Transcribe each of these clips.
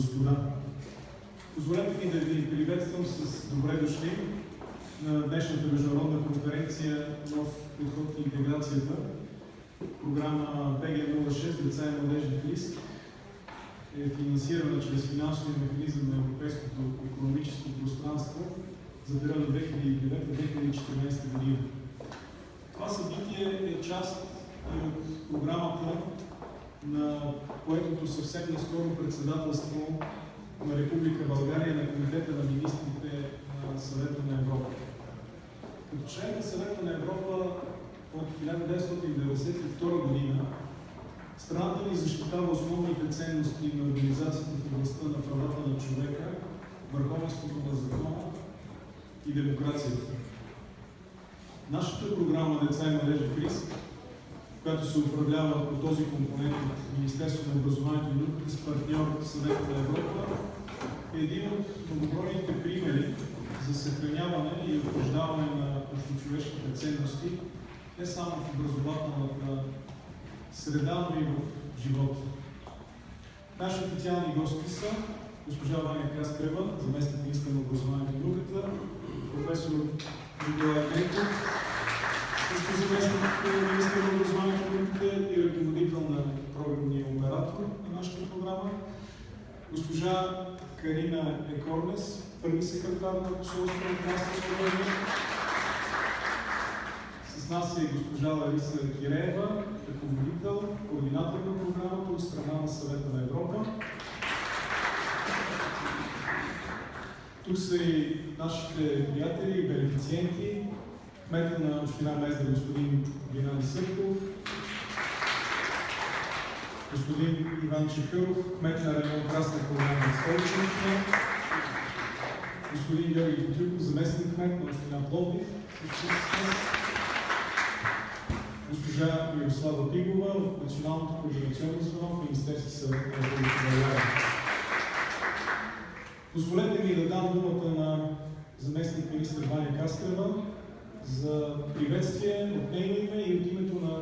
господа! Позволете ми да ви приветствам с добре дошли на днешната международна конференция Нов подход в интеграцията. Програма БГ06 Деца и младежи в риск е финансирана чрез финансовия механизъм на Европейското икономическо пространство за периода 2009-2014 година. Това събитие е част и от програмата на поетото съвсем наскоро председателство на Република България на Комитета на министрите на Съвета на Европа. Като член на Съвета на Европа от 1992 година, страната ни защитава основните ценности на организацията в областта на правата на човека, върховенството на закона и демокрацията. Нашата програма Деца и младежи в риск, която се управлява по този компонент от Министерството на образованието и науката с партньор Съвета на Европа, е един от многобройните примери за съхраняване и утвърждаване на общочовешките ценности не само в образователната среда, но и в живота. Наши официални гости са госпожа Ваня Кастрева, заместник министър на образованието и науката, професор Николай Ненков, също заместник министър на образованието и науката и ръководител на програмния оператор на нашата програма, госпожа Карина Екорнес, първи секретар на посолството на Норвегия. С нас е госпожа Лариса Киреева, ръководител, координатор на програмата от страна на Съвета на Европа. Тук са и нашите приятели и бенефициенти, кмета на община Мездра господин Геннадий Сърков, господин Иван Чекъров, кмет на район Красна Поляна на Столична община, господин Георги Тютюков, заместник кмет на община Пловдив, госпожа Мирослава Пигова от Националното координационно звено в Министерския съвет на Република България. Позволете ми да дам думата на заместник министър Ваня Кастрева за приветствие от нейно име и от името на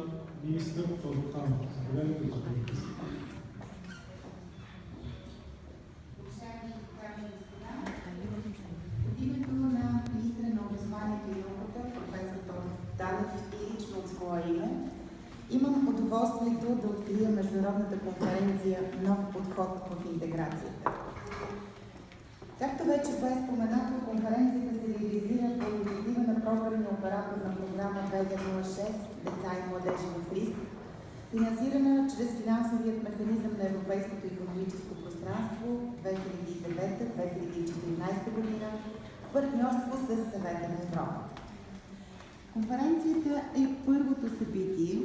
министър Тодор Танев. Заповядайте, господин Кастрева. От името на министъра на образованието и науката, професор Тодор Танев и лично от своя име, имам удоволствието да открия международната конференция Нов подход в интеграцията. Както вече бе споменато, конференцията се реализира по инициатива на програмния оператор на програма БГ06 Деца и младежи в риск, финансирана чрез финансовият механизъм на Европейското икономическо пространство 2009-2014 година в партньорство с Съвета на Европа. Конференцията е първото събитие,